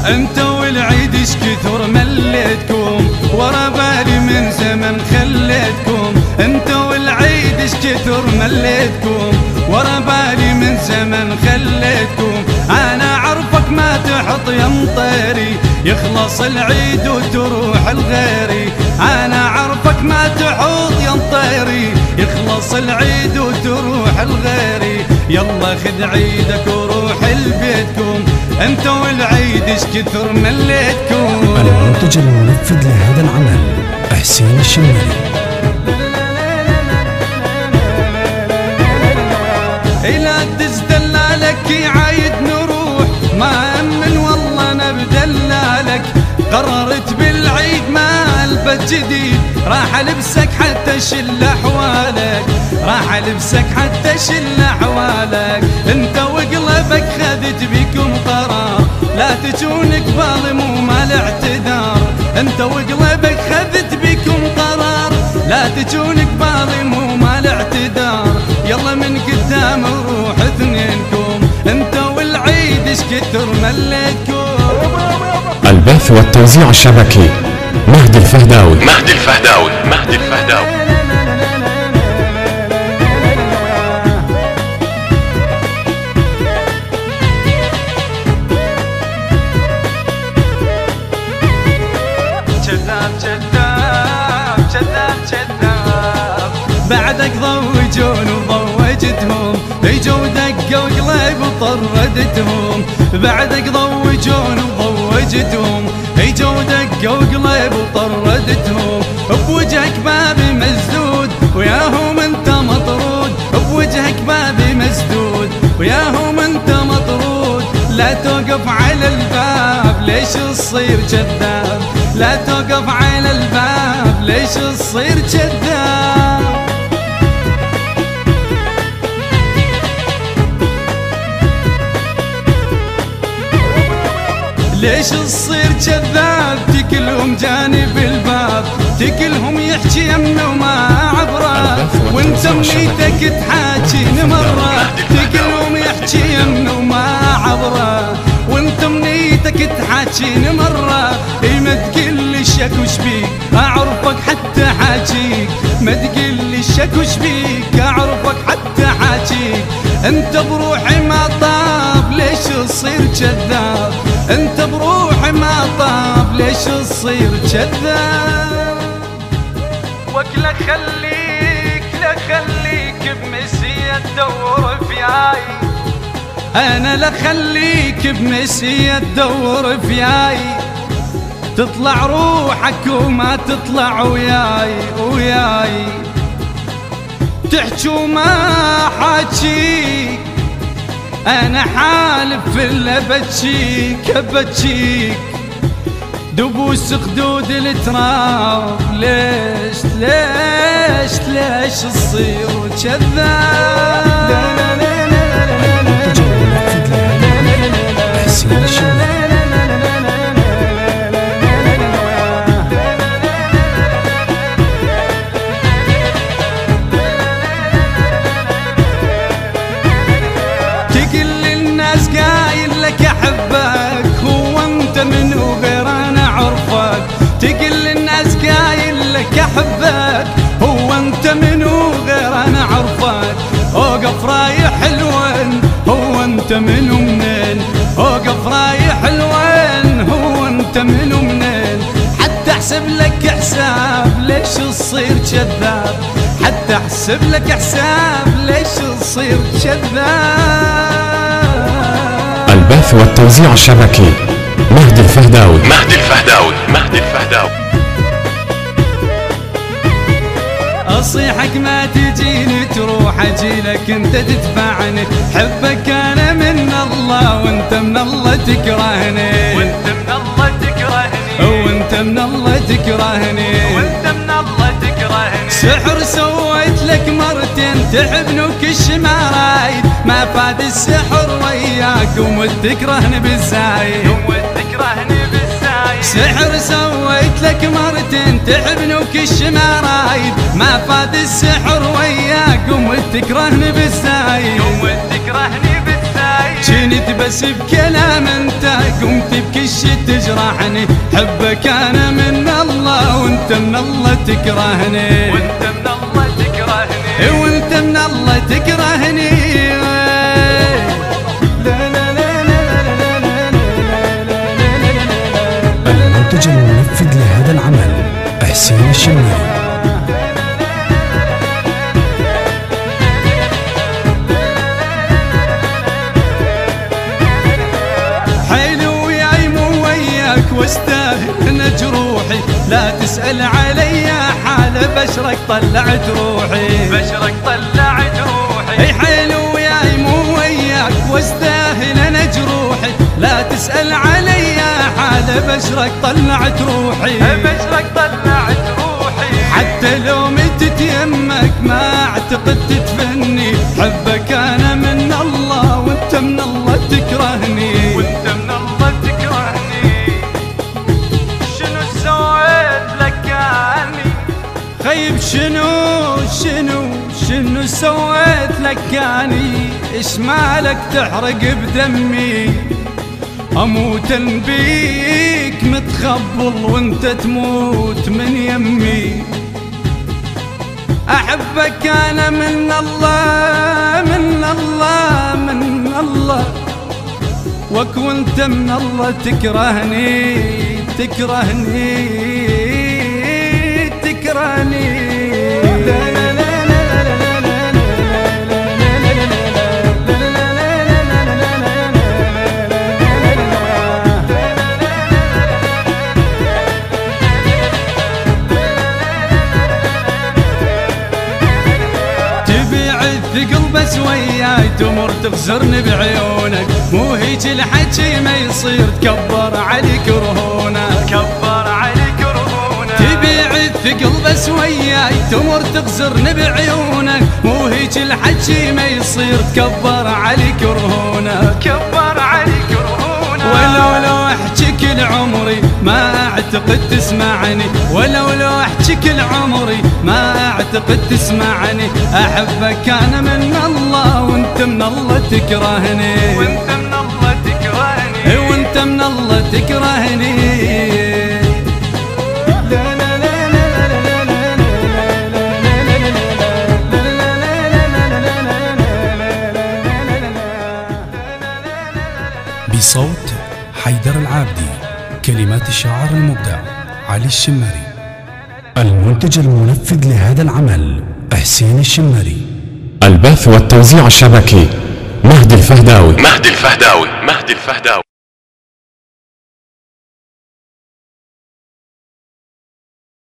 انت والعيد اش كثر مليتكم، ورا بالي من زمن خليتكم. انت والعيد اش كثر مليتكم، ورا بالي من زمن خليتكم. انا عرفك ما تحط يا مطيري، يخلص العيد وتروح الغيري. انا عرفك ما تحط يا مطيري، يخلص العيد وتروح الغيري. يلا خذ عيدك وروح لبيتكم، انت والعيد اش كثر مليتكم. المنتج المنفذ لهذا العمل حسين الشمالي. إلا تزدلالك عايد نروح، ما أمن والله نبدلالك. قررت بالعيد ما البس جديد، راح البسك حتى شل احوالك، راح البسك حتى شل احوالك. انت وقلبك خذت بكم قرار، لا تجونك ظالم وما الاعتذار. انت وقلبك خذت بكم قرار، لا تجونك ظالم وما الاعتذار. يلا من قدام روح اثنينكم، انت والعيد اش كثر مليتكم. البث والتوزيع الشبكي مهدي الفهداوي. مهدي الفهداوي. مهدي الفهداوي. كذاب كذاب كذاب كذاب. بعدك ضوجون وضوجتهم، اجوا دقوا قلب وطردتهم. بعدك ضوجون وضوجتهم، اجوا دقوا قلب وطردتهم. بوجهك بابي مسدود وياهم انت مطرود، بوجهك بابي مسدود وياهم انت مطرود. لا توقف على الباب ليش تصير كذاب، لا توقف على الباب ليش تصير كذاب. ليش تصير كذاب، تكلهم جانب الباب، تكلهم يحكي يمه وما عبره. وانت منيتك تحاكين مره، تكلهم يحكي يمه وما عبره. وانت منيتك تحاكين مره. اي ما تقلي الشك وش بيك، اعرفك حتى حاجيك. ما تقلي الشك وش بيك، اعرفك حتى حاجيك. انت بروحي ما طاب ليش تصير كذاب، انت بروحي ما طاب ليش تصير كذاب. وكلا خليك لا خليك بمسية تدور فياي، انا لا خليك بمسية تدور فياي. تطلع روحك وما تطلع وياي وياي. تحكي وما حاجيك، انا حالف الا بتشيك بتشيك. دبوس خدود التراب ليش ليش ليش تصير كذاب. حسين الشمالي. تقل الناس قايل لك احبك، هو انت منو غير انا عرفك. تقل الناس قايل لك احبك، هو انت منو غير انا عرفك. اوقف رايح الوين، هو انت منو منين. اوقف رايح الوين، هو انت منو منين. حتى احسب لك حساب ليش تصير كذاب، حتى احسب لك حساب ليش تصير كذاب. البث والتوزيع الشبكي مهدي الفهداوي. مهدي الفهداوي. مهدي الفهداوي. اصيحك ما تجيني تروح اجيلك انت تدفعني. حبك انا من الله وانت من الله تكرهني، وانت من الله تكرهني، وانت من الله تكرهني، وانت من الله تكرهني. سحر سويت لك مرتين تحبني وكش ما رايد، ما فاد السحر وياك ومتكرهني بالزايد، ومتكرهني بالزايد. سحر سويت لك مرتين تحبني وكش ما رايد، ما فاد السحر وياك ومتكرهني بالزايد، ومتكرهني بالزايد. جنت بس بكلام انت قمت بكش تجرحني، حبك انا من الله وانت من الله تكرهني، وانت من الله تكرهني، وانت من الله تكرهني. المنتج المنفذ لهذا العمل حسين الشمري. واستاهل انا جروحي، لا تسأل علي حالة بشرك طلعت روحي، بشرك طلعت روحي. اي حلو ياي مو وياك واستاهل انا جروحي، لا تسأل علي حالة بشرك طلعت روحي، بشرك طلعت روحي. حتى لو متت يمك ما اعتقد تدفني، حبك انا من الله وانت من الله تكرهني، وانت من الله تكرهني. خيب شنو سويت لك يعني؟ ايش مالك تحرق بدمي؟ اموت بيك متخبل وانت تموت من يمي. احبك انا من الله من الله من الله، وكنت من الله تكرهني تكرهني تكرهني. تبيع الثقل بس وياي تمر تخزرني بعيونك، مو هيج الحكي ما يصير تكبر عليك رهونك، تكبر عليك رهونك. تبيع الثقل بس وياي تمر تخزرني بعيونك، مو هيج الحكي ما يصير تكبر عليك رهونك، تكبر عليك رهونك. ولو احكي كل عمري ما اعتقد تسمعني، ولو احكي كل عمري ما اعتقد تسمعني. احبك انا من الله وانت من الله تكرهني، وانت من الله تكرهني، وانت من الله تكرهني. بصوت حيدر العابدي، كلمات الشاعر المبدع علي الشمري. المنتج المنفذ لهذا العمل حسين الشمري. البث والتوزيع الشبكي مهدي الفهداوي.